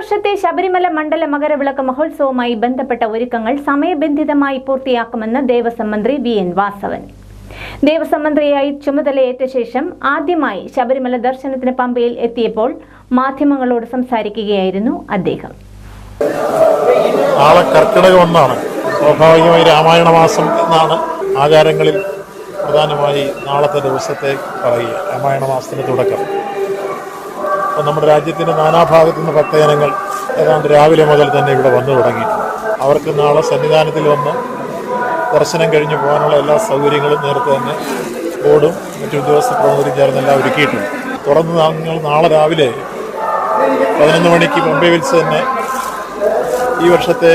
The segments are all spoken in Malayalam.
വർഷത്തെ ശബരിമല മണ്ഡല മകരവിളക്ക് മഹോത്സവവുമായി ബന്ധപ്പെട്ട ഒരുക്കങ്ങൾ സമയബന്ധിതമായി പൂർത്തിയാക്കുമെന്ന് ദേവസ്വം മന്ത്രി വി.എൻ. വാസവൻ. ദേവസ്വം മന്ത്രിയായി ചുമതലയേറ്റ ശേഷം ആദ്യമായി ശബരിമല ദർശനത്തിന് പമ്പയിൽ എത്തിയപ്പോൾ മാധ്യമങ്ങളോട് സംസാരിക്കുകയായിരുന്നു അദ്ദേഹം. നാളെ കർക്കിടകം ഒന്നാണ്. സ്വാഭാവികമായി രാമായണ മാസം എന്നാണ് ആചാരങ്ങളിൽ പ്രധാനമായി നാളത്തെ ദിവസത്തെ പറയുക. രാമായണ മാസത്തിൻ്റെ തുടക്കം. അപ്പോൾ നമ്മുടെ രാജ്യത്തിൻ്റെ നാനാഭാഗത്തു നിന്ന് ഭക്തജനങ്ങൾ ഏതാണ്ട് രാവിലെ മുതൽ തന്നെ ഇവിടെ വന്നു തുടങ്ങി. അവർക്ക് നാളെ സന്നിധാനത്തിൽ വന്ന് ദർശനം കഴിഞ്ഞ് പോകാനുള്ള എല്ലാ സൗകര്യങ്ങളും നേരത്തെ തന്നെ ബോർഡും മറ്റു ഉദ്യോഗസ്ഥ പ്രമുഖരും ചേർന്നെല്ലാം ഒരുക്കിയിട്ടുണ്ട്. തുടർന്ന് ഞങ്ങൾ നാളെ രാവിലെ 11 മണിക്ക് പമ്പയിൽ വെച്ച് തന്നെ ഈ വർഷത്തെ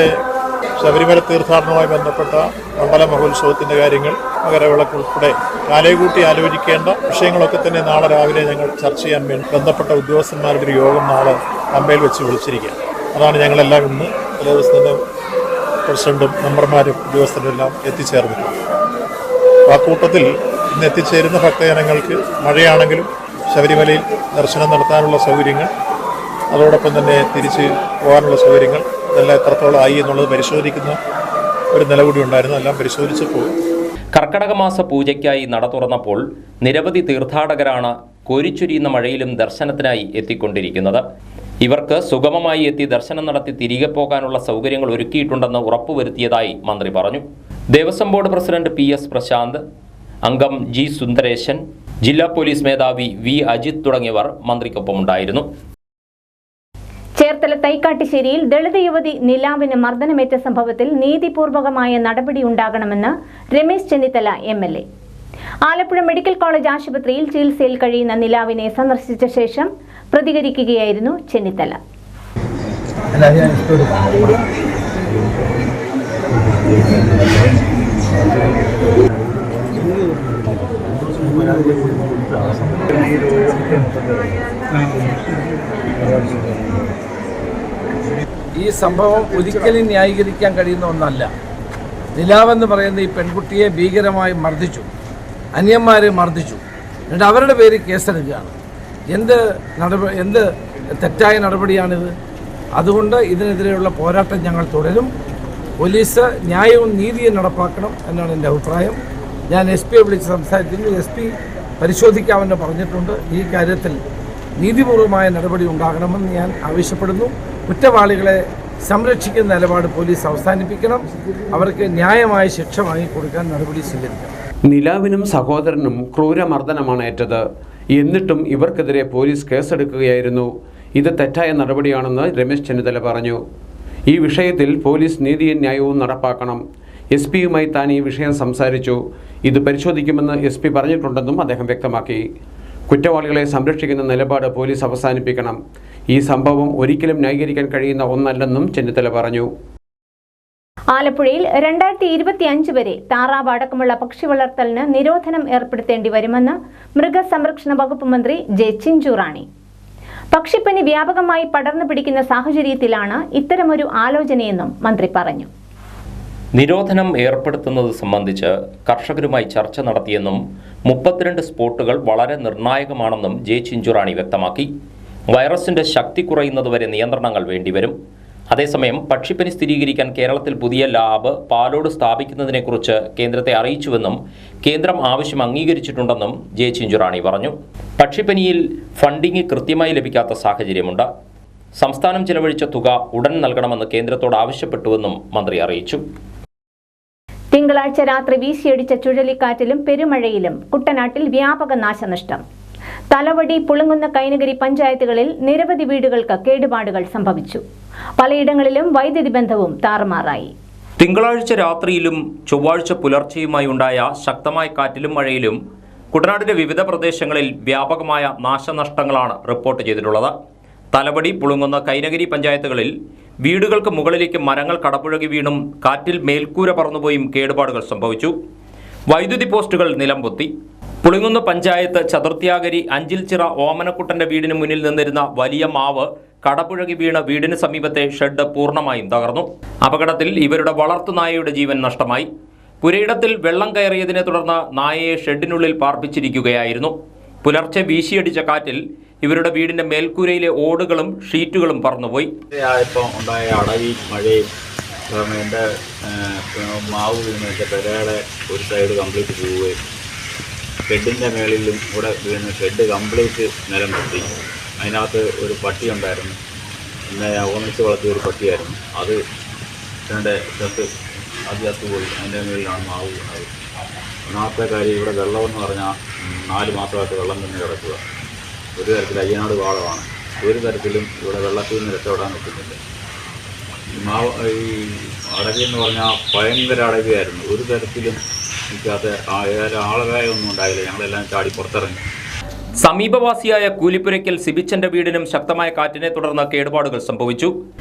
ശബരിമല തീർത്ഥാടനവുമായി ബന്ധപ്പെട്ട മണ്ഡല മഹോത്സവത്തിൻ്റെ കാര്യങ്ങൾ, മകരവിളക്ക് ഉൾപ്പെടെ കാലേകൂട്ടി ആലോചിക്കേണ്ട വിഷയങ്ങളൊക്കെ തന്നെ നാളെ രാവിലെ ഞങ്ങൾ ചർച്ച ചെയ്യാൻ വേണ്ടി ബന്ധപ്പെട്ട ഉദ്യോഗസ്ഥന്മാരുടെ ഒരു യോഗം നാളെ പമ്പയിൽ വെച്ച് വിളിച്ചിരിക്കുക. അതാണ് ഞങ്ങളെല്ലാം ഇന്ന് ദേവസ്വത്തിൻ്റെ പ്രസിഡന്റും മെമ്പർമാരും ഉദ്യോഗസ്ഥരും എല്ലാം എത്തിച്ചേർന്നിട്ടുണ്ട്. ആ കൂട്ടത്തിൽ ഇന്ന് എത്തിച്ചേരുന്ന ഭക്തജനങ്ങൾക്ക് മഴയാണെങ്കിലും ശബരിമലയിൽ ദർശനം നടത്താനുള്ള സൗകര്യങ്ങൾ, അതോടൊപ്പം തന്നെ തിരിച്ച് പോകാനുള്ള സൗകര്യങ്ങൾ ഇതെല്ലാം എത്രത്തോളം ആയി എന്നുള്ളത് പരിശോധിക്കുന്ന ഒരു നില കൂടി ഉണ്ടായിരുന്നു. എല്ലാം പരിശോധിച്ചപ്പോൾ കർക്കടക മാസ പൂജയ്ക്കായി നട തുറന്നപ്പോൾ നിരവധി തീർത്ഥാടകരാണ് കോരിച്ചൊരിയുന്ന മഴയിലും ദർശനത്തിനായി എത്തിക്കൊണ്ടിരിക്കുന്നത്. ഇവർക്ക് സുഗമമായി എത്തി ദർശനം നടത്തി തിരികെ പോകാനുള്ള സൗകര്യങ്ങൾ ഒരുക്കിയിട്ടുണ്ടെന്ന് ഉറപ്പുവരുത്തിയതായി മന്ത്രി പറഞ്ഞു. Devaswom board president PS. Prashanth, അംഗം ജി. സുന്ദരേശൻ, ജില്ലാ പോലീസ് മേധാവി വി. അജിത് തുടങ്ങിയവർ മന്ത്രിക്കൊപ്പമുണ്ടായിരുന്നു. ചേർത്തല തൈക്കാട്ടുശ്ശേരിയിൽ ദളിത് യുവതി നിലാവിന് മർദ്ദനമേറ്റ സംഭവത്തിൽ നീതിപൂർവകമായ നടപടി ഉണ്ടാകണമെന്ന് Ramesh Chennithala MLA. Alappuzha medical college ആശുപത്രിയിൽ ചികിത്സയിൽ കഴിയുന്ന നിലാവിനെ സന്ദർശിച്ച ശേഷം പ്രതികരിക്കുകയായിരുന്നു ചെന്നിത്തല. ഈ സംഭവം ഒരിക്കലും ന്യായീകരിക്കാൻ കഴിയുന്ന ഒന്നല്ല. നിലാവെന്ന് പറയുന്ന ഈ പെൺകുട്ടിയെ ഭീകരമായി മർദ്ദിച്ചു, അന്യന്മാരെ മർദ്ദിച്ചു, എന്നിട്ട് അവരുടെ പേരിൽ കേസെടുക്കുകയാണ്. എന്ത് തെറ്റായ നടപടിയാണിത്? അതുകൊണ്ട് ഇതിനെതിരെയുള്ള പോരാട്ടം ഞങ്ങൾ തുടരും. പോലീസ് ന്യായവും നീതിയും നടപ്പാക്കണം എന്നാണ് എൻ്റെ അഭിപ്രായം. ഞാൻ SP വിളിച്ച് സംസാരിക്കുന്നു. SP പരിശോധിക്കാമെന്ന് പറഞ്ഞിട്ടുണ്ട്. ഈ കാര്യത്തിൽ നീതിപൂർവമായ നടപടി ഉണ്ടാകണമെന്ന് ഞാൻ ആവശ്യപ്പെടുന്നു. കുറ്റവാളികളെ സംരക്ഷിക്കുന്ന നിലപാട് പോലീസ് അവസാനിപ്പിക്കണം. അവർക്ക് ന്യായമായ ശിക്ഷ വാങ്ങിക്കൊടുക്കാൻ നടപടി സ്വീകരിക്കണം. നിലാവിനും സഹോദരനും ക്രൂരമർദ്ദനമാണ് ഏറ്റത്. എന്നിട്ടും ഇവർക്കെതിരെ പോലീസ് കേസെടുക്കുകയായിരുന്നു. ഇത് തെറ്റായ നടപടിയാണെന്ന് രമേശ് ചെന്നിത്തല പറഞ്ഞു. ഈ വിഷയത്തിൽ പോലീസ് നീതിയും ന്യായവും നടപ്പാക്കണം. SP-യുമായി താൻ ഈ വിഷയം സംസാരിച്ചു. ഇത് പരിശോധിക്കുമെന്ന് SP പറഞ്ഞിട്ടുണ്ടെന്നും അദ്ദേഹം വ്യക്തമാക്കി. കുറ്റവാളികളെ സംരക്ഷിക്കുന്ന നിലപാട് പോലീസ് അവസാനിപ്പിക്കണം. ഈ സംഭവം ഒരിക്കലും ന്യായീകരിക്കാൻ കഴിയുന്ന ഒന്നല്ലെന്നും ചെന്നിത്തല പറഞ്ഞു. ആലപ്പുഴയിൽ 2025 വരെ താറാവ് അടക്കമുള്ള പക്ഷി വളർത്തലിന് നിരോധനം ഏർപ്പെടുത്തേണ്ടി വരുമെന്ന് മൃഗസംരക്ഷണ വകുപ്പ് മന്ത്രി ജെ. ചിഞ്ചുറാണി. പക്ഷിപ്പനി വ്യാപകമായി പടർന്നു പിടിക്കുന്ന സാഹചര്യത്തിലാണ് ഇത്തരമൊരു ആലോചനയെന്നും മന്ത്രി പറഞ്ഞു. നിരോധനം ഏർപ്പെടുത്തുന്നത് സംബന്ധിച്ച് കർഷകരുമായി ചർച്ച നടത്തിയെന്നും 32 സ്പോട്ടുകൾ വളരെ നിർണായകമാണെന്നും ജെ. ചിഞ്ചുറാണി വ്യക്തമാക്കി. വൈറസിന്റെ ശക്തി കുറയുന്നതുവരെ നിയന്ത്രണങ്ങൾ വേണ്ടിവരും. അതേസമയം പക്ഷിപ്പനി സ്ഥിരീകരിക്കാൻ കേരളത്തിൽ പുതിയ ലാബ് പാലോട് സ്ഥാപിക്കുന്നതിനെക്കുറിച്ച് കേന്ദ്രത്തെ അറിയിച്ചുവെന്നും കേന്ദ്രം ആവശ്യം അംഗീകരിച്ചിട്ടുണ്ടെന്നും ജെ. ചിഞ്ചുറാണി പറഞ്ഞു. പക്ഷിപ്പനിയിൽ ഫണ്ടിംഗ് കൃത്യമായി ലഭിക്കാത്ത സാഹചര്യമുണ്ട്. സംസ്ഥാനം ചിലവഴിച്ച തുക ഉടൻ നൽകണമെന്ന് കേന്ദ്രത്തോട് ആവശ്യപ്പെട്ടുവെന്നും മന്ത്രി അറിയിച്ചു. തിങ്കളാഴ്ച രാത്രി വീശിയടിച്ച ചുഴലിക്കാറ്റിലും പെരുമഴയിലും കുട്ടനാട്ടിൽ വ്യാപക നാശനഷ്ടം. തലവടി, പുളുങ്ങുന്ന, കൈനഗിരി പഞ്ചായത്തുകളിൽ നിരവധി വീടുകൾക്ക് കേടുപാടുകൾ സംഭവിച്ചു. പലയിടങ്ങളിലും വൈദ്യുതി ബന്ധവും താറുമാറായി. തിങ്കളാഴ്ച രാത്രിയിലും ചൊവ്വാഴ്ച പുലർച്ചെയുമായി ഉണ്ടായ ശക്തമായ കാറ്റിലും മഴയിലും കുട്ടനാടിന്റെ വിവിധ പ്രദേശങ്ങളിൽ വ്യാപകമായ നാശനഷ്ടങ്ങളാണ് റിപ്പോർട്ട് ചെയ്തിട്ടുള്ളത്. തലവടി, പുളുങ്ങുന്ന, കൈനഗിരി പഞ്ചായത്തുകളിൽ വീടുകൾക്ക് മുകളിലേക്ക് മരങ്ങൾ കടപുഴകി വീണും കാറ്റിൽ മേൽക്കൂര പറന്നുപോയും കേടുപാടുകൾ സംഭവിച്ചു. വൈദ്യുതി പോസ്റ്റുകൾ നിലംപൊത്തി. പുളിങ്ങുന്ന പഞ്ചായത്ത് ചതുർത്യാഗരി അഞ്ചിൽച്ചിറ ഓമനക്കുട്ടന്റെ വീടിന് മുന്നിൽ നിന്നിരുന്ന വലിയ മാവ് കടപുഴകി വീണ് വീടിന് സമീപത്തെ ഷെഡ് പൂർണ്ണമായും തകർന്നു. അപകടത്തിൽ ഇവരുടെ വളർത്തുനായയുടെ ജീവൻ നഷ്ടമായി. പുരയിടത്തിൽ വെള്ളം കയറിയതിനെ തുടർന്ന് നായയെ ഷെഡിനുള്ളിൽ പാർപ്പിച്ചിരിക്കുകയായിരുന്നു. പുലർച്ചെ വീശിയടിച്ച കാറ്റിൽ ഇവരുടെ വീടിന്റെ മേൽക്കൂരയിലെ ഓടുകളും ഷീറ്റുകളും പറന്നുപോയി. ഇപ്പം ഉണ്ടായ അടവിയും മഴയും കാരണം എൻ്റെ മാവ് വീണ് എൻ്റെ പെരയുടെ ഒരു സൈഡ് കംപ്ലീറ്റ് പോവുകയും ഷെഡിൻ്റെ മേളിലും കൂടെ വീണ് ഷെഡ് കംപ്ലീറ്റ് നിലം പൊട്ടി. അതിനകത്ത് ഒരു പട്ടി ഉണ്ടായിരുന്നു, പിന്നെ ഓമിച്ച് വളർത്തിയ ഒരു പട്ടിയായിരുന്നു. അത് എൻ്റെ അത് ചത്തുപോയി. അതിൻ്റെ മേളിലാണ് മാവ് വീണത്. ഒന്നാമത്തെ കാര്യം, ഇവിടെ വെള്ളമെന്ന് പറഞ്ഞാൽ 4 മാസമായിട്ട് വെള്ളം തന്നെ കിടക്കുക. ഒരു തരത്തിൽ അയ്യനാട് പാടമാണ്. ഒരു തരത്തിലും ഇവിടെ വെള്ളത്തിൽ നിന്ന് രക്ഷപ്പെടാൻ പറ്റുന്നില്ല. ഈ അടവി എന്ന് പറഞ്ഞാൽ ഭയങ്കര അടവിയായിരുന്നു. ഒരു തരത്തിലും നിൽക്കാത്ത ആളകായൊന്നും ഉണ്ടായില്ല. ഞങ്ങളെല്ലാം ചാടി പുറത്തിറങ്ങി. സമീപവാസിയായ കൂലിപ്പുരയ്ക്കൽ സിബിച്ചന്റെ വീടിനും ശക്തമായ കാറ്റിനെ തുടർന്ന് കേടുപാടുകൾ സംഭവിച്ചു.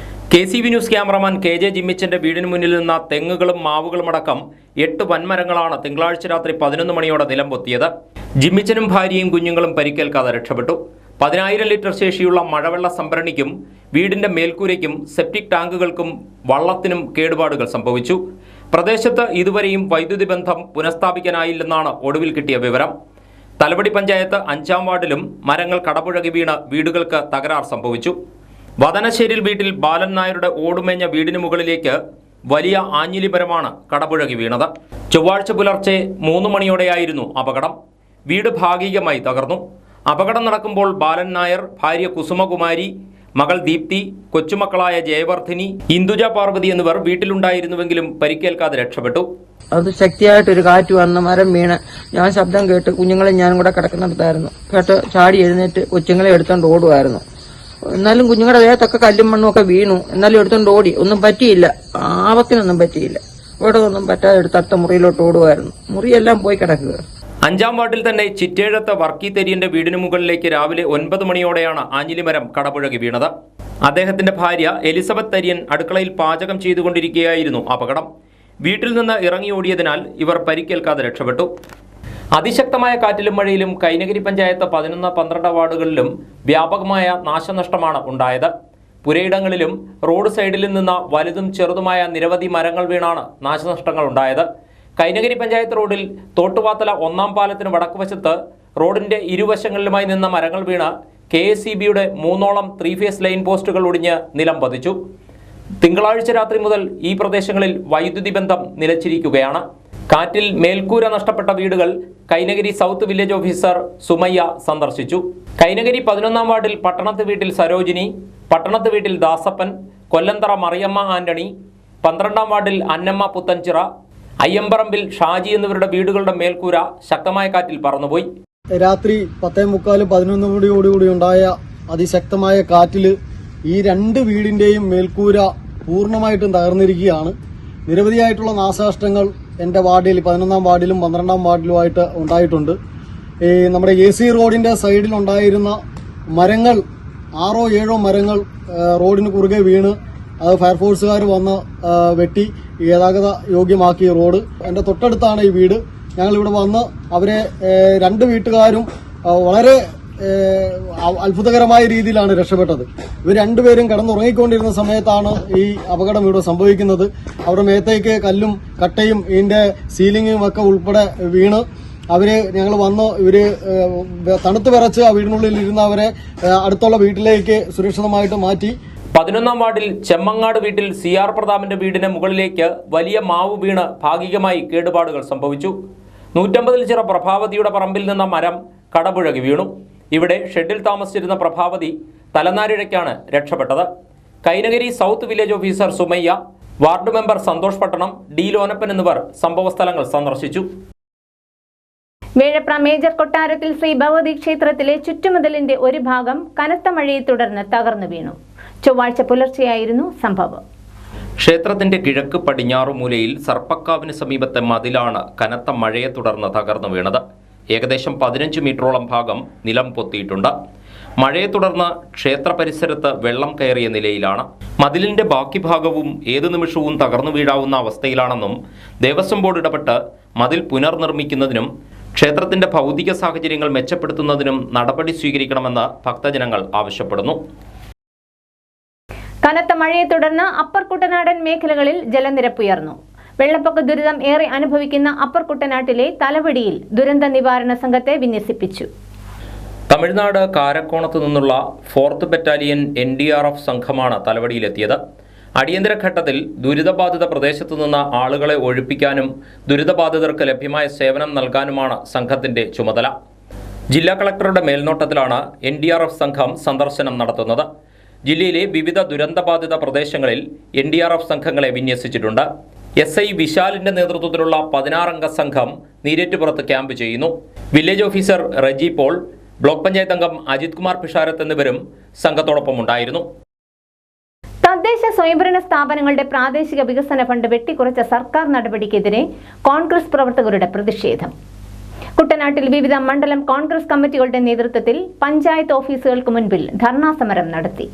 KCV ന്യൂസ് ക്യാമറമാൻ KJ ജിമ്മിച്ചന്റെ വീടിന് മുന്നിൽ നിന്ന തെങ്ങുകളും മാവുകളും അടക്കം 8 വൻമരങ്ങളാണ് തിങ്കളാഴ്ച രാത്രി 11 മണിയോടെ നിലം പൊത്തിയത്. ജിമ്മിച്ചനും ഭാര്യയും കുഞ്ഞുങ്ങളും പരിക്കേൽക്കാതെ രക്ഷപ്പെട്ടു. 10,000 ലിറ്റർ ശേഷിയുള്ള മഴവെള്ള സംഭരണിക്കും വീടിന്റെ മേൽക്കൂരയ്ക്കും സെപ്റ്റിക് ടാങ്കുകൾക്കും വള്ളത്തിനും കേടുപാടുകൾ സംഭവിച്ചു. പ്രദേശത്ത് ഇതുവരെയും വൈദ്യുതി ബന്ധം പുനഃസ്ഥാപിക്കാനായില്ലെന്നാണ് ഒടുവിൽ കിട്ടിയ വിവരം. തലവടി പഞ്ചായത്ത് 5-ാം വാർഡിലും മരങ്ങൾ കടപുഴകി വീണ് വീടുകൾക്ക് തകരാർ സംഭവിച്ചു. വതനശ്ശേരിൽ വീട്ടിൽ ബാലൻ നായരുടെ ഓടുമേഞ്ഞ വീടിന് മുകളിലേക്ക് വലിയ ആഞ്ഞിലിമരമാണ് കടപുഴകി വീണത്. ചൊവ്വാഴ്ച പുലർച്ചെ 3 മണിയോടെയായിരുന്നു അപകടം. വീട് ഭാഗികമായി തകർന്നു. അപകടം നടക്കുമ്പോൾ ബാലൻ നായർ, ഭാര്യ കുസുമകുമാരി, മകൾ ദീപ്തി, കൊച്ചുമക്കളായ ജയവർദ്ധിനി, ഇന്ദുജ പാർവതി എന്നിവർ വീട്ടിലുണ്ടായിരുന്നുവെങ്കിലും പരിക്കേൽക്കാതെ രക്ഷപ്പെട്ടു. അത് ശക്തിയായിട്ടൊരു കാറ്റ് വന്ന മരം വീണ് ഞാൻ ശബ്ദം കേട്ട് കുഞ്ഞുങ്ങളെ ഞാനും കൂടെ കിടക്കുന്നിടത്തായിരുന്നു. കേട്ട് ചാടി എഴുന്നേറ്റ് കൊച്ചുങ്ങളെ എടുത്തോണ്ട് ഓടുമായിരുന്നു. എന്നാലും കുഞ്ഞുങ്ങളുടെ ദേഹത്തൊക്കെ കല്ലും മണ്ണും ഒക്കെ വീണു. എന്നാലും എടുത്തോണ്ട് ഓടി. ഒന്നും പറ്റിയില്ല, ആപത്തിനൊന്നും പറ്റിയില്ല. ഇവിടെ ഒന്നും പറ്റാതെ എടുത്ത് അടുത്ത മുറിയിലോട്ട് ഓടുമായിരുന്നു. മുറിയെല്ലാം പോയി കിടക്കുക. 5-ാം വാർഡിൽ തന്നെ ചിറ്റേഴത്ത് വർക്കി തെരിയന്റെ വീടിന് മുകളിലേക്ക് രാവിലെ 9 മണിയോടെയാണ് ആഞ്ഞിലിമരം കടപുഴകി വീണത്. അദ്ദേഹത്തിന്റെ ഭാര്യ എലിസബത്ത് തെരിയൻ അടുക്കളയിൽ പാചകം ചെയ്തുകൊണ്ടിരിക്കുകയായിരുന്നു അപകടം. വീട്ടിൽ നിന്ന് ഇറങ്ങി ഓടിയതിനാൽ ഇവർ പരിക്കേൽക്കാതെ രക്ഷപ്പെട്ടു. അതിശക്തമായ കാറ്റിലും മഴയിലും കൈനഗിരി പഞ്ചായത്ത് 11, 12 വാർഡുകളിലും വ്യാപകമായ നാശനഷ്ടമാണ് ഉണ്ടായത്. പുരയിടങ്ങളിലും റോഡ് സൈഡിൽ നിന്ന് വലുതും ചെറുതുമായ നിരവധി മരങ്ങൾ വീണാണ് നാശനഷ്ടങ്ങൾ ഉണ്ടായത്. കൈനഗിരി പഞ്ചായത്ത് റോഡിൽ തോട്ടുവാത്തല 1-ാം പാലത്തിന് വടക്കുവശത്ത് റോഡിന്റെ ഇരുവശങ്ങളിലുമായി നിന്ന മരങ്ങൾ വീണ് KSEBയുടെ 3ഓളം 3-ഫേസ് ലൈൻ പോസ്റ്റുകൾ ഒടിഞ്ഞ് നിലം പതിച്ചു. തിങ്കളാഴ്ച രാത്രി മുതൽ ഈ പ്രദേശങ്ങളിൽ വൈദ്യുതി ബന്ധം നിലച്ചിരിക്കുകയാണ്. കാറ്റിൽ മേൽക്കൂര നഷ്ടപ്പെട്ട വീടുകൾ Kainagiri south village officer Sumayya സന്ദർശിച്ചു. കൈനഗിരി 11-ാം വാർഡിൽ പട്ടണത്ത് വീട്ടിൽ സരോജിനി, പട്ടണത്ത് വീട്ടിൽ ദാസപ്പൻ, കൊല്ലന്തറ മറിയമ്മ ആന്റണി, 12-ാം വാർഡിൽ അന്നമ്മ പുത്തൻചിറ, അയ്യമ്പറമ്പിൽ ഷാജി എന്നിവരുടെ വീടുകളുടെ മേൽക്കൂര ശക്തമായ കാറ്റിൽ പറന്നുപോയി. രാത്രി 10:45, 11 ഉണ്ടായ അതിശക്തമായ കാറ്റിൽ ഈ 2 വീടിന്റെയും മേൽക്കൂര പൂർണ്ണമായിട്ടും തകർന്നിരിക്കുകയാണ്. നിരവധിയായിട്ടുള്ള നാശനഷ്ടങ്ങൾ എൻ്റെ വാർഡിൽ 11-ാം വാർഡിലും 12-ാം വാർഡിലുമായിട്ട് ഉണ്ടായിട്ടുണ്ട്. നമ്മുടെ AC റോഡിന്റെ സൈഡിൽ ഉണ്ടായിരുന്ന മരങ്ങൾ 6-7 മരങ്ങൾ റോഡിന് കുറുകെ വീണ് അത് ഫയർഫോഴ്സുകാർ വന്ന് വെട്ടി ഗതാഗത യോഗ്യമാക്കി റോഡ്. എൻ്റെ തൊട്ടടുത്താണ് ഈ വീട്. ഞങ്ങളിവിടെ വന്ന് അവരെ 2 വീട്ടുകാരും വളരെ അത്ഭുതകരമായ രീതിയിലാണ് രക്ഷപ്പെട്ടത്. ഇവർ 2 പേരും കിടന്നുറങ്ങിക്കൊണ്ടിരുന്ന സമയത്താണ് ഈ അപകടം ഇവിടെ സംഭവിക്കുന്നത്. അവരുടെ മേത്തേക്ക് കല്ലും കട്ടയും ഇതിന്റെ സീലിംഗും ഒക്കെ ഉൾപ്പെടെ വീണ് ഞങ്ങൾ വന്ന് ഇവര് തണുത്ത് വിറച്ച് ആ വീടിനുള്ളിൽ ഇരുന്നവരെ അടുത്തുള്ള വീട്ടിലേക്ക് സുരക്ഷിതമായിട്ട് മാറ്റി. 11-ാം വാർഡിൽ ചെമ്മങ്ങാട് വീട്ടിൽ CR പ്രതാപന്റെ വീടിന് മുകളിലേക്ക് വലിയ മാവ് വീണ് ഭാഗികമായി കേടുപാടുകൾ സംഭവിച്ചു. 150 ചിറ പ്രഭാവതിയുടെ പറമ്പിൽ നിന്ന മരം കടപുഴകി വീണു. ഇവിടെ ഷെഡിൽ താമസിച്ചിരുന്ന പ്രഭാവതി തലനാരിഴയ്ക്കാണ് രക്ഷപ്പെട്ടത്. Kainagiri south village officer Sumayya, ward member Santhosh Pattanam, D Lonappan എന്നിവർ സംഭവസ്ഥലങ്ങൾ സന്ദർശിച്ചു. വേഴപ്ര മേജർ കൊട്ടാരത്തിൽ ശ്രീ ഭഗവതി ക്ഷേത്രത്തിലെ ചുറ്റുമതിലിന്റെ ഒരു ഭാഗം കനത്ത മഴയെ തുടർന്ന് തകർന്നു വീണു. ചൊവ്വാഴ്ച പുലർച്ചെയായിരുന്നു സംഭവം. ക്ഷേത്രത്തിന്റെ കിഴക്ക് പടിഞ്ഞാറു മൂലയിൽ സർപ്പക്കാവിന് സമീപത്തെ മതിലാണ് കനത്ത മഴയെ തുടർന്ന് തകർന്നു വീണത്. ഏകദേശം 15 മീറ്ററോളം ഭാഗം നിലം പൊത്തിയിട്ടുണ്ട്. മഴയെ തുടർന്ന് ക്ഷേത്ര പരിസരത്ത് വെള്ളം കയറിയ നിലയിലാണ്. മതിലിന്റെ ബാക്കി ഭാഗവും ഏതു നിമിഷവും തകർന്നു വീഴാവുന്ന അവസ്ഥയിലാണെന്നും ദേവസ്വം ബോർഡ് ഇടപെട്ട് മതിൽ പുനർനിർമ്മിക്കുന്നതിനും ക്ഷേത്രത്തിന്റെ ഭൗതിക സാഹചര്യങ്ങൾ മെച്ചപ്പെടുത്തുന്നതിനും നടപടി സ്വീകരിക്കണമെന്ന് ഭക്തജനങ്ങൾ ആവശ്യപ്പെടുന്നു. കനത്ത മഴയെ തുടർന്ന് അപ്പർ കുട്ടനാടൻ മേഖലകളിൽ ജലനിരപ്പ് ഉയർന്നു. വെള്ളപ്പൊക്ക ദുരിതം ഏറെ അനുഭവിക്കുന്ന അപ്പർ കുട്ടനാട്ടിലെ തലവടിയിൽ ദുരന്ത നിവാരണ സംഘത്തെ വിന്യസിപ്പിച്ചു. തമിഴ്നാട് കാരക്കോണത്തു നിന്നുള്ള 4th ബറ്റാലിയൻ NDRF സംഘമാണ് തലവടിയിലെത്തിയത്. അടിയന്തര ഘട്ടത്തിൽ ദുരിതബാധിത പ്രദേശത്തു നിന്ന് ആളുകളെ ഒഴിപ്പിക്കാനും ദുരിതബാധിതർക്ക് ലഭ്യമായ സേവനം നൽകാനുമാണ് സംഘത്തിന്റെ ചുമതല. ജില്ലാ കളക്ടറുടെ മേൽനോട്ടത്തിലാണ് NDRF സംഘം സന്ദർശനം നടത്തുന്നത്. ജില്ലയിലെ വിവിധ ദുരന്തബാധിത പ്രദേശങ്ങളിൽ NDRF സംഘങ്ങളെ വിന്യസിച്ചിട്ടുണ്ട്. SI വിശാലിന്റെ നേതൃത്വത്തിലുള്ള 16-അംഗ സംഘം നീരേറ്റുപുറത്ത് ക്യാമ്പ് ചെയ്യുന്നു. Village officer Reji Paul, block panchayat അംഗം അജിത് കുമാർ പിഷാരത്ത് എന്നിവരും സംഘത്തോടൊപ്പം ഉണ്ടായിരുന്നു. തദ്ദേശ സ്വയംഭരണ സ്ഥാപനങ്ങളുടെ പ്രാദേശിക വികസന ഫണ്ട് വെട്ടിക്കുറച്ച സർക്കാർ നടപടിക്കെതിരെ കോൺഗ്രസ് പ്രവർത്തകരുടെ പ്രതിഷേധം. കുട്ടനാട്ടിൽ വിവിധ മണ്ഡലം കോൺഗ്രസ് കമ്മിറ്റികളുടെ നേതൃത്വത്തിൽ പഞ്ചായത്ത് ഓഫീസുകൾക്ക് മുൻപിൽ ധർണാ സമരം നടത്തി.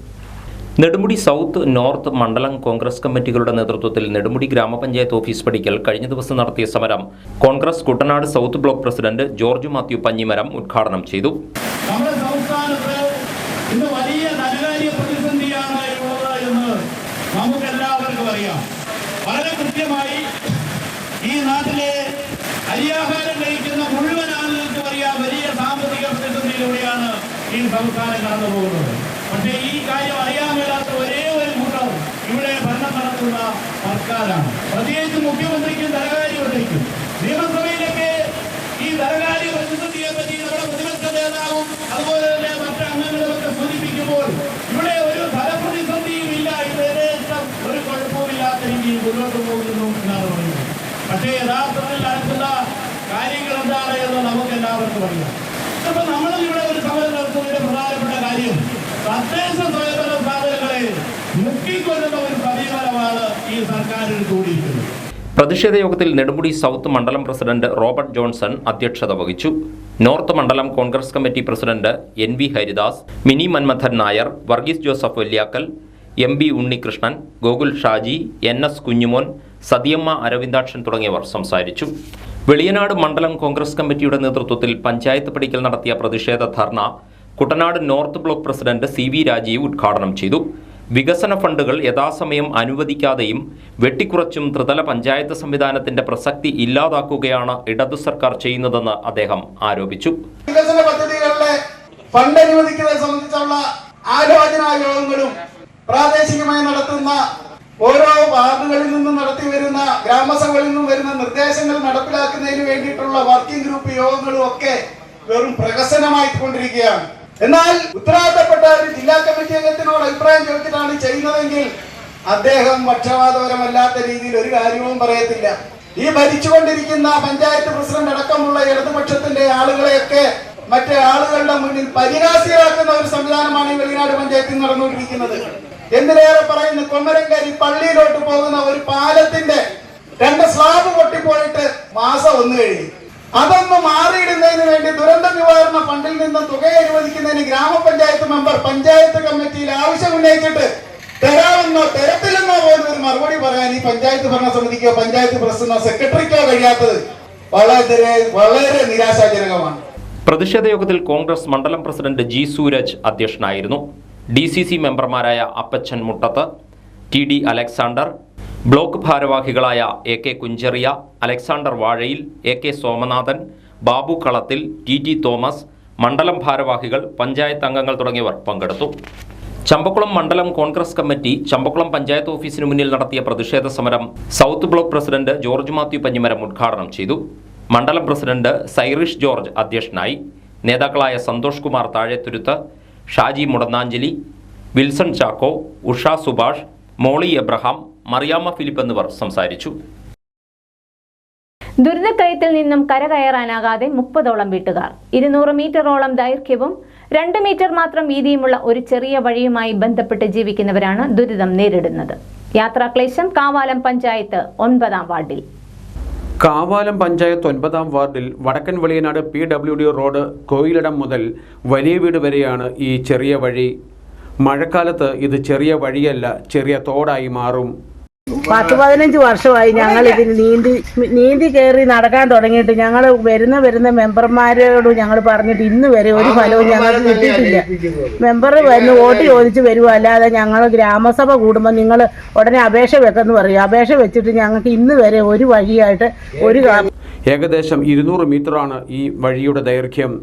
നെടുമുടി സൗത്ത്, നോർത്ത് മണ്ഡലം കോൺഗ്രസ് കമ്മിറ്റികളുടെ നേതൃത്വത്തിൽ നെടുമുടി ഗ്രാമപഞ്ചായത്ത് ഓഫീസ് പടിക്കൽ കഴിഞ്ഞ ദിവസം നടത്തിയ സമരം Congress Kuttanad south block president George Mathew Panjimaram ഉദ്ഘാടനം ചെയ്തു. നമ്മുടെ സംസ്ഥാനത്ത് ഇന്ന് വലിയ ധനകാര്യ പ്രതിസന്ധിയാണ് ഉള്ളത് എന്ന് നമുക്കെല്ലാവർക്കും അറിയാം. വളരെ കൃത്യമായി ഈ നാട്ടിലെ അരിയാഹാരം കഴിക്കുന്ന മുഴുവൻ ആളുകൾക്കും അറിയാം വലിയ സാമ്പത്തിക പ്രതിസന്ധിയിലൂടെയാണ് ഈ സംസ്ഥാനം കടന്നു പോകുന്നത്. പക്ഷേ ഈ കാര്യം അറിയാൻ മേലാത്ത ഒരേ ഒരു കൂട്ടം ഇവിടെ ഭരണം നടത്തുന്ന സർക്കാരാണ്. പ്രത്യേകിച്ച് മുഖ്യമന്ത്രിക്കും ധനകാര്യമന്ത്രിക്കും നിയമസഭയിലൊക്കെ ഈ ധനകാര്യ പ്രതിസന്ധിയെ പറ്റി നമ്മുടെ പ്രതിപക്ഷ നേതാവും അതുപോലെ തന്നെ മറ്റ് അംഗങ്ങളുമൊക്കെ സൂചിപ്പിക്കുമ്പോൾ ഇവിടെ ഒരു ധനപ്രതിസന്ധിയും ഇല്ല, ഏകദേശം ഒരു കുഴപ്പമില്ലാത്ത രീതിയിൽ മുന്നോട്ട് പോകുന്നു എന്നാണ് പറയുന്നത്. പക്ഷേ യഥാർത്ഥത്തിൽ നടക്കുന്ന കാര്യങ്ങൾ എന്താണ് എന്ന് നമുക്ക് എല്ലാവർക്കും അറിയാം. അപ്പൊ നമ്മളും ഇവിടെ ഒരു സമരം നടത്തുന്നതിന്റെ പ്രധാനപ്പെട്ട കാര്യം തദ്ദേശ സ്വയംഭരണ സ്ഥാപനങ്ങളെ മുക്കിക്കൊല്ലുന്ന ഒരു സമീപനമാണ് ഈ സർക്കാരിന് കൂടിയിരിക്കുന്നത്. പ്രതിഷേധ യോഗത്തിൽ നെടുമുടി സൗത്ത് മണ്ഡലം പ്രസിഡന്റ് റോബർട്ട് ജോൺസൺ അധ്യക്ഷത വഹിച്ചു. നോർത്ത് മണ്ഡലം Congress committee president NV Haridas, Mini Manmadhan Nair, Varghese Joseph Valiyakkal, MB Unnikrishnan, Gokul Shaji, NS Kunjumon, Sathiyamma Aravindakshan തുടങ്ങിയവർ സംസാരിച്ചു. വെളിയനാട് മണ്ഡലം കോൺഗ്രസ് കമ്മിറ്റിയുടെ നേതൃത്വത്തിൽ പഞ്ചായത്ത് പടിക്കൽ നടത്തിയ പ്രതിഷേധ ധർണ Kuttanad north block president CV Rajeev ഉദ്ഘാടനം ചെയ്തു. വികസന ഫണ്ടുകൾ യഥാസമയം അനുവദിക്കാതെയും വെട്ടിക്കുറച്ചും ത്രിതല പഞ്ചായത്ത് സംവിധാനത്തിന്റെ പ്രസക്തി ഇല്ലാതാക്കുകയാണ് ഇടതു സർക്കാർ ചെയ്യുന്നതെന്ന് അദ്ദേഹം ആരോപിച്ചു. വികസന പദ്ധതികളിലെ ഫണ്ട് അനുവദിക്കുന്നത് സംബന്ധിച്ചുള്ള ആലോചനാ യോഗങ്ങളും പ്രാദേശികമായി നടത്തുന്ന ഓരോ വാർഡുകളിൽ നിന്നും നടത്തി വരുന്ന ഗ്രാമസഭകളിൽ നിന്നും വരുന്ന നിർദ്ദേശങ്ങൾ നടപ്പിലാക്കുന്നതിന് വേണ്ടിയിട്ടുള്ള വർക്കിംഗ് ഗ്രൂപ്പ് യോഗങ്ങളും ഒക്കെ വെറും പ്രഹസനമായി കൊണ്ടിരിക്കുകയാണ്. എന്നാൽ ഉത്തരവാദിത്തപ്പെട്ട ഒരു ജില്ലാ കമ്മിറ്റി അംഗത്തിനോട് അഭിപ്രായം ചോദിച്ചിട്ടാണ് ചെയ്യുന്നതെങ്കിൽ അദ്ദേഹം പക്ഷപാതപരമല്ലാത്ത രീതിയിൽ ഒരു കാര്യവും പറയത്തില്ല. ഈ ഭരിച്ചുകൊണ്ടിരിക്കുന്ന പഞ്ചായത്ത് പ്രസിഡന്റ് അടക്കമുള്ള ഇടതുപക്ഷത്തിന്റെ ആളുകളെയൊക്കെ മറ്റേ ആളുകളുടെ മുന്നിൽ പരിഹാസ്യമാക്കുന്ന ഒരു സംവിധാനമാണ് ഈ വെളിനാട് പഞ്ചായത്തിൽ നടന്നുകൊണ്ടിരിക്കുന്നത്. എന്തിനേറെ പറയുന്നു, കൊമരങ്കരി പള്ളിയിലോട്ട് പോകുന്ന ഒരു പാലത്തിന്റെ 2 സ്ലാബ് പൊട്ടിപ്പോയിട്ട് മാസം 1 കഴിയും. അതൊന്ന് മാറിയിടുന്നതിന് വേണ്ടി ദുരന്ത നിവാരണ ഫണ്ടിൽ നിന്ന് തുക അനുവദിക്കുന്നതിന് ഗ്രാമപഞ്ചായത്ത് മെമ്പർ പഞ്ചായത്ത് കമ്മിറ്റിയിൽ ആവശ്യം ഉന്നയിച്ചിട്ട് തരാമെന്നോ തരത്തില്ലെന്നോ പോലും ഒരു മറുപടി പറയാൻ ഈ പഞ്ചായത്ത് ഭരണസമിതിക്കോ പഞ്ചായത്ത് പ്രസിഡന്റോ സെക്രട്ടറിക്കോ കഴിയാത്തത് വളരെ നിരാശാജനകമാണ്. പ്രതിഷേധ യോഗത്തിൽ കോൺഗ്രസ് മണ്ഡലം പ്രസിഡന്റ് G സൂരജ് അധ്യക്ഷനായിരുന്നു. DCC മെമ്പർമാരായ Appachan Muttath, TD Alexander, block ഭാരവാഹികളായ AK Kuncheriya, Alexander Vazhayil, AK Somanathan, Babu Kalathil, TT Thomas, മണ്ഡലം ഭാരവാഹികൾ, പഞ്ചായത്ത് അംഗങ്ങൾ തുടങ്ങിയവർ പങ്കെടുത്തു. ചമ്പക്കുളം മണ്ഡലം കോൺഗ്രസ് കമ്മിറ്റി ചമ്പക്കുളം പഞ്ചായത്ത് ഓഫീസിന് മുന്നിൽ നടത്തിയ പ്രതിഷേധ സമരം south block president George Mathew Panjimaram ഉദ്ഘാടനം ചെയ്തു. മണ്ഡലം പ്രസിഡന്റ് സൈറിഷ് ജോർജ് അധ്യക്ഷനായി. നേതാക്കളായ Santhosh Kumar Thazhethuruthu, Shaji Mudannanchali, Wilson Chacko, Usha Subhash, Molly Abraham, Mariyamma Philip എന്നിവർ സംസാരിച്ചു. ദുരിതക്കയത്തിൽ നിന്നും കരകയറാനാകാതെ 30ഓളം വീട്ടുകാർ 200 മീറ്ററോളം ദൈർഘ്യവും 2 മീറ്റർ മാത്രം വീതിയുമുള്ള ഒരു ചെറിയ വഴിയുമായി ബന്ധപ്പെട്ട് ജീവിക്കുന്നവരാണ് ദുരിതം നേരിടുന്നത്. യാത്രാക്ലേശം കാവാലം പഞ്ചായത്ത് 9-ാം വാർഡിൽ. കാവാലം പഞ്ചായത്ത് 9-ാം വാർഡിൽ വടക്കൻ വെളിയനാട് PWD റോഡ് കോയിലിടം മുതൽ വലിയ വീട് വരെയാണ് ഈ ചെറിയ വഴി. മഴക്കാലത്ത് ഇത് ചെറിയ വഴിയല്ല, ചെറിയ തോടായി മാറും. 10-15 വർഷമായി ഞങ്ങൾ ഇതിൽ നീന്തി കയറി നടക്കാൻ തുടങ്ങിയിട്ട്. ഞങ്ങൾ വരുന്ന മെമ്പർമാരോട് ഞങ്ങൾ പറഞ്ഞിട്ട് ഇന്ന് വരെ ഒരു ഫലവും ഞങ്ങൾക്ക് കിട്ടിയിട്ടില്ല. മെമ്പർ വന്ന് വോട്ട് ചോദിച്ച് വരുമോ, അല്ലാതെ ഞങ്ങൾ ഗ്രാമസഭ കൂടുമ്പോൾ നിങ്ങൾ ഉടനെ അപേക്ഷ വെക്കെന്ന് പറയും. അപേക്ഷ വെച്ചിട്ട് ഞങ്ങൾക്ക് ഇന്ന് വരെ ഒരു വഴിയായിട്ട് ഒരു ഏകദേശം 200 മീറ്ററാണ് ഈ വഴിയുടെ ദൈർഘ്യം.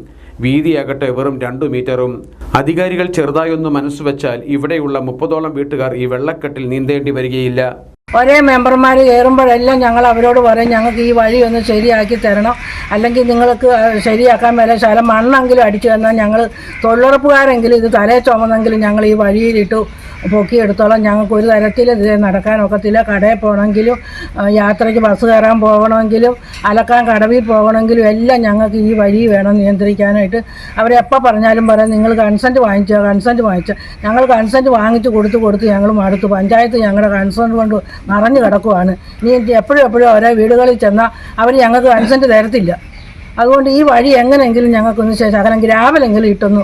വീതിയാകട്ടെ വെറും 2 മീറ്ററും. അധികാരികൾ ചെറുതായൊന്ന് മനസ്സുവെച്ചാൽ ഇവിടെയുള്ള 30ഓളം വീട്ടുകാർ ഈ വെള്ളക്കെട്ടിൽ നീന്തേണ്ടി വരികയില്ല. ഒരേ മെമ്പർമാർ കയറുമ്പോഴെല്ലാം ഞങ്ങൾ അവരോട് പറയും, ഞങ്ങൾക്ക് ഈ വഴി ഒന്ന് ശരിയാക്കി തരണം, അല്ലെങ്കിൽ നിങ്ങൾക്ക് ശരിയാക്കാൻ മേലെ ശകലം മണ്ണെങ്കിലും അടിച്ചു തന്നാൽ ഞങ്ങൾ തൊഴിലുറപ്പുകാരെങ്കിലും ഇത് തലേ ചുമന്നെങ്കിലും ഞങ്ങൾ ഈ വഴിയിലിട്ട് പൊക്കിയെടുത്തോളം. ഞങ്ങൾക്ക് ഒരു തരത്തിൽ ഇത് നടക്കാനൊക്കത്തില്ല. കടയിൽ പോകണമെങ്കിലും യാത്രയ്ക്ക് ബസ് കയറാൻ പോകണമെങ്കിലും അലക്കാൻ കടവിൽ പോകണമെങ്കിലും എല്ലാം ഞങ്ങൾക്ക് ഈ വഴി വേണം നിയന്ത്രിക്കാനായിട്ട്. അവരെപ്പോൾ പറഞ്ഞാലും പറയാം, നിങ്ങൾ കൺസെൻറ്റ് വാങ്ങിച്ചോ. ഞങ്ങൾ കൺസെൻറ്റ് വാങ്ങിച്ച് കൊടുത്ത് ഞങ്ങൾ മടുത്തു. പഞ്ചായത്ത് ഞങ്ങളുടെ കൺസെൻറ്റ് കൊണ്ട് നിറഞ്ഞു കിടക്കുവാണ്. ഇനി എപ്പോഴും ഓരോ വീടുകളിൽ ചെന്നാൽ അവർ ഞങ്ങൾക്ക് കൺസെൻറ്റ് തരത്തില്ല. അതുകൊണ്ട് ഈ വഴി എങ്ങനെയെങ്കിലും ഞങ്ങൾക്കൊന്ന് ശകലം ഗ്രാവലെങ്കിലും ഇട്ടൊന്ന്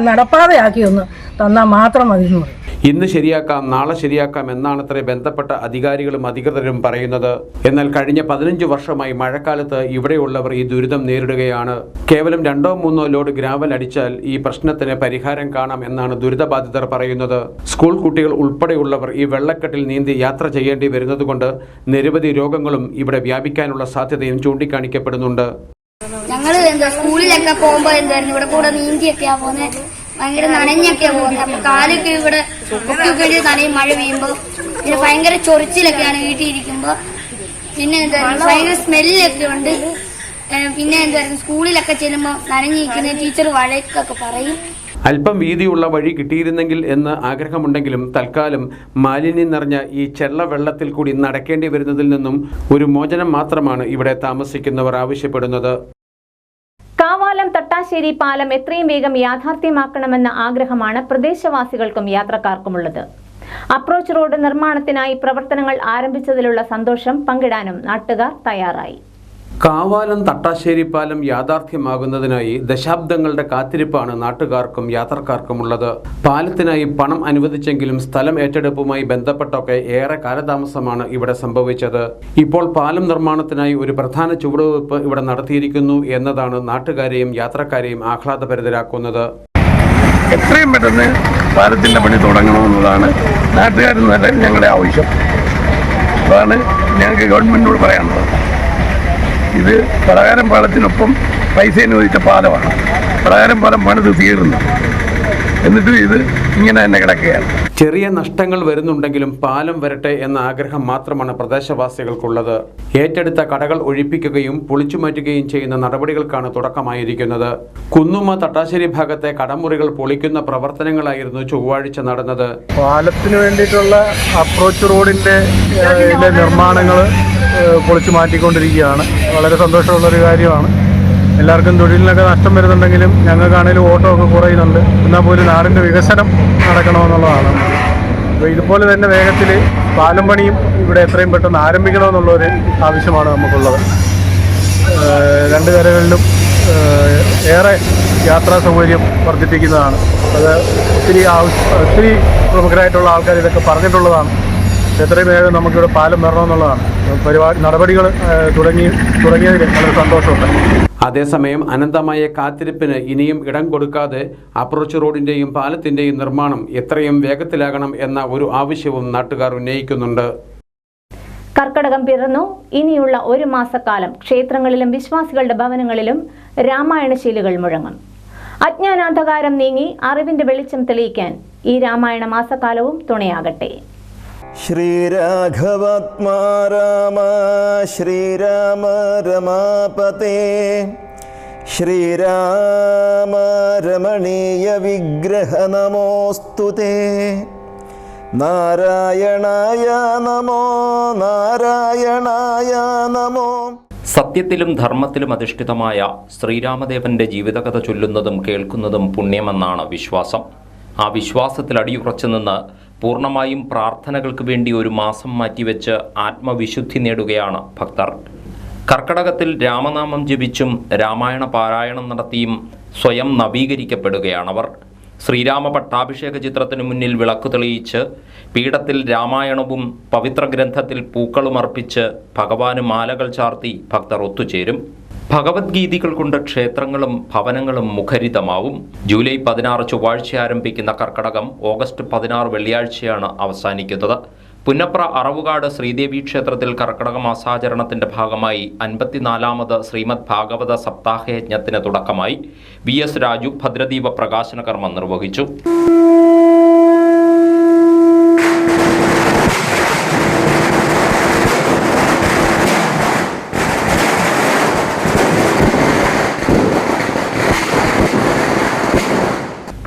നടപ്പാതെയാക്കി ഒന്ന് തന്നാൽ മാത്രം മതി എന്ന് പറയും. ഇന്ന് ശരിയാക്കാം, നാളെ ശരിയാക്കാം എന്നാണത്രേ ബന്ധപ്പെട്ട അധികാരികളും അധികൃതരും പറയുന്നത്. എന്നാൽ കഴിഞ്ഞ 15 വർഷമായി മഴക്കാലത്ത് ഇവിടെയുള്ളവർ ഈ ദുരിതം നേരിടുകയാണ്. കേവലം 2-3 ലോഡ് ഗ്രാവൽ അടിച്ചാൽ ഈ പ്രശ്നത്തിന് പരിഹാരം കാണാം എന്നാണ് ദുരിതബാധിതർ പറയുന്നത്. സ്കൂൾ കുട്ടികൾ ഉൾപ്പെടെയുള്ളവർ ഈ വെള്ളക്കെട്ടിൽ നീന്തി യാത്ര ചെയ്യേണ്ടി വരുന്നതുകൊണ്ട് നിരവധി രോഗങ്ങളും ഇവിടെ വ്യാപിക്കാനുള്ള സാധ്യതയും ചൂണ്ടിക്കാണിക്കപ്പെടുന്നുണ്ട്. ഞങ്ങൾ സ്കൂളിലൊക്കെ പോകുമ്പോ എന്തായിരുന്നു ഇവിടെ കൂടെ നീന്തിയൊക്കെയാ പോകുന്നത്, ഭയങ്കര നനഞ്ഞൊക്കെയാ പോകുന്നത്. അപ്പൊ കാലൊക്കെ ഇവിടെ ഒക്കെ നനയും മഴ പെയ്യുമ്പോ. പിന്നെ ഭയങ്കര ചൊറിച്ചിലൊക്കെയാണ് വീട്ടിൽ ഇരിക്കുമ്പോ. പിന്നെ എന്തായിരുന്നു ഭയങ്കര സ്മെല്ലൊക്കെ ഉണ്ട്. പിന്നെ എന്തായിരുന്നു സ്കൂളിലൊക്കെ ചെല്ലുമ്പോ നനഞ്ഞിരിക്കുന്ന ടീച്ചർ വഴക്കൊക്കെ പറയും. അല്പം വീതിയുള്ള വഴി കിട്ടിയിരുന്നെങ്കിൽ എന്ന് ആഗ്രഹമുണ്ടെങ്കിലും തൽക്കാലം മാലിന്യം നിറഞ്ഞ ഈ ചെള്ള വെള്ളത്തിൽ കൂടി നടക്കേണ്ടി വരുന്നതിൽ നിന്നും ഒരു മോചനം മാത്രമാണ് ഇവിടെ താമസിക്കുന്നവർ ആവശ്യപ്പെടുന്നത്. കാവാലം തട്ടാശ്ശേരി പാലം എത്രയും വേഗം യാഥാർത്ഥ്യമാക്കണമെന്ന ആഗ്രഹമാണ് പ്രദേശവാസികൾക്കും യാത്രക്കാർക്കുമുള്ളത്. അപ്രോച്ച് റോഡ് നിർമ്മാണത്തിനായി പ്രവർത്തനങ്ങൾ ആരംഭിച്ചതിലുള്ള സന്തോഷം പങ്കിടാനും നാട്ടുകാർ തയ്യാറായി. കാവാലം തട്ടാശ്ശേരി പാലം യാഥാർത്ഥ്യമാകുന്നതിനായി ദശാബ്ദങ്ങളുടെ കാത്തിരിപ്പാണ് നാട്ടുകാർക്കും യാത്രക്കാർക്കുമുള്ളത്. പാലത്തിനായി പണം അനുവദിച്ചെങ്കിലും സ്ഥലം ഏറ്റെടുപ്പുമായി ബന്ധപ്പെട്ടൊക്കെ ഏറെ കാലതാമസമാണ് ഇവിടെ സംഭവിച്ചത്. ഇപ്പോൾ പാലം നിർമ്മാണത്തിനായി ഒരു പ്രധാന ചുവടുവയ്പ് ഇവിടെ നടത്തിയിരിക്കുന്നു എന്നതാണ് നാട്ടുകാരെയും യാത്രക്കാരെയും ആഹ്ലാദഭരിതരാക്കുന്നത്. എത്രയും പെട്ടെന്ന് പാലത്തിന്റെ പണി തുടങ്ങണമെന്നതാണ് നാട്ടുകാരും ഞങ്ങളുടെ ആവശ്യം. അതാണ് ഞങ്ങൾക്ക് ഗവൺമെന്റിനോട് പറയാനുള്ളത്. ഇത് പ്രകാരം പാലത്തിനൊപ്പം പൈസ അനുവദിച്ച പാലമാണ്. പ്രകാരം പാലം പണിത് തീർന്നു, എന്നിട്ട് ഇത് ഇങ്ങനെ തന്നെ കിടക്കുകയാണ്. ചെറിയ നഷ്ടങ്ങൾ വരുന്നുണ്ടെങ്കിലും പാലം വരട്ടെ എന്ന ആഗ്രഹം മാത്രമാണ് പ്രദേശവാസികൾക്കുള്ളത്. ഏറ്റെടുത്ത കടകൾ ഒഴിപ്പിക്കുകയും പൊളിച്ചുമാറ്റുകയും ചെയ്യുന്ന നടപടികൾക്കാണ് തുടക്കമായിരിക്കുന്നത്. കുന്നുമ്മ തട്ടാശ്ശേരി ഭാഗത്തെ കടമുറികൾ പൊളിക്കുന്ന പ്രവർത്തനങ്ങളായിരുന്നു ചൊവ്വാഴ്ച നടന്നത്. പാലത്തിന് വേണ്ടിയിട്ടുള്ള അപ്രോച്ച് റോഡിന്റെ നിർമ്മാണങ്ങൾ പൊളിച്ചു മാറ്റിക്കൊണ്ടിരിക്കുകയാണ്. വളരെ സന്തോഷമുള്ളൊരു കാര്യമാണ്. എല്ലാവർക്കും തൊഴിലിനൊക്കെ നഷ്ടം വരുന്നുണ്ടെങ്കിലും ഞങ്ങൾക്കാണെങ്കിലും ഓട്ടോ ഒക്കെ കുറയുന്നുണ്ട്. എന്നാൽ പോലും നാടിൻ്റെ വികസനം നടക്കണമെന്നുള്ളതാണ്. അപ്പോൾ ഇതുപോലെ തന്നെ വേഗത്തിൽ പാലം പണിയും ഇവിടെ എത്രയും പെട്ടെന്ന് ആരംഭിക്കണമെന്നുള്ളൊരു ആവശ്യമാണ് നമുക്കുള്ളത്. രണ്ട് കരകളിലും ഏറെ യാത്രാ സൗകര്യം വർദ്ധിപ്പിക്കുന്നതാണ്. അത് ഒത്തിരി പ്രമുഖരായിട്ടുള്ള ആൾക്കാർ ഇതൊക്കെ പറഞ്ഞിട്ടുള്ളതാണ്. എത്രയും വേഗം നമുക്കിവിടെ പാലം വരണമെന്നുള്ളതാണ്. നടപടികൾ തുടങ്ങിയതിൽ വളരെ സന്തോഷമുണ്ട്. അതേസമയം അനന്തമായ കാത്തിരിപ്പിന് ഇനിയും ഇടം കൊടുക്കാതെ അപ്രോച്ച് റോഡിന്റെയും പാലത്തിന്റെയും നിർമ്മാണം എത്രയും വേഗത്തിലാകണം എന്ന ഒരു ആവശ്യവും നാട്ടുകാർ ഉന്നയിക്കുന്നുണ്ട്. കർക്കടകം പിറന്നു. ഇനിയുള്ള ഒരു മാസക്കാലം ക്ഷേത്രങ്ങളിലും വിശ്വാസികളുടെ ഭവനങ്ങളിലും രാമായണശീലുകൾ മുഴങ്ങും. അജ്ഞാനാന്ധകാരം നീങ്ങി അറിവിന്റെ വെളിച്ചം തെളിയിക്കാൻ ഈ രാമായണ മാസക്കാലവും തുണയാകട്ടെ. ശ്രീരാഘവാത്മാ രാമ ശ്രീരാമ രമാപതേ ശ്രീരാമ രമണീയ വിഗ്രഹ നമോസ്തുതേ നാരായണായ നമോ നാരായണായ നമോ. സത്യത്തിലും ധർമ്മത്തിലും അധിഷ്ഠിതമായ ശ്രീരാമദേവന്റെ ജീവിതകഥ ചൊല്ലുന്നതും കേൾക്കുന്നതും പുണ്യമെന്നാണ് വിശ്വാസം. ആ വിശ്വാസത്തിൽ അടിയുറച്ചു നിന്ന് പൂർണ്ണമായും പ്രാർത്ഥനകൾക്ക് വേണ്ടി ഒരു മാസം മാറ്റിവെച്ച് ആത്മവിശുദ്ധി നേടുകയാണ് ഭക്തർ. കർക്കടകത്തിൽ രാമനാമം ജപിച്ചും രാമായണ പാരായണം നടത്തിയും സ്വയം നവീകരിക്കപ്പെടുകയാണവർ. ശ്രീരാമ പട്ടാഭിഷേക ചിത്രത്തിനു മുന്നിൽ വിളക്കു തെളിയിച്ച് പീഠത്തിൽ രാമായണവും പവിത്ര ഗ്രന്ഥത്തിൽ പൂക്കളുമർപ്പിച്ച് ഭഗവാന് മാലകൾ ചാർത്തി ഭക്തർ ഒത്തുചേരും. ഭഗവത്ഗീതികൾ കൊണ്ട് ക്ഷേത്രങ്ങളും ഭവനങ്ങളും മുഖരിതമാവും. ജൂലൈ 16 ചൊവ്വാഴ്ച ആരംഭിക്കുന്ന കർക്കടകം ഓഗസ്റ്റ് 16 വെള്ളിയാഴ്ചയാണ് അവസാനിക്കുന്നത്. പുന്നപ്ര അറവുകാട് ശ്രീദേവി ക്ഷേത്രത്തിൽ കർക്കിടക മാസാചരണത്തിന്റെ ഭാഗമായി 54ാമത് ശ്രീമദ് ഭാഗവത സപ്താഹയജ്ഞത്തിന് തുടക്കമായി. VS രാജു ഭദ്രദീപ പ്രകാശന കർമ്മം നിർവഹിച്ചു.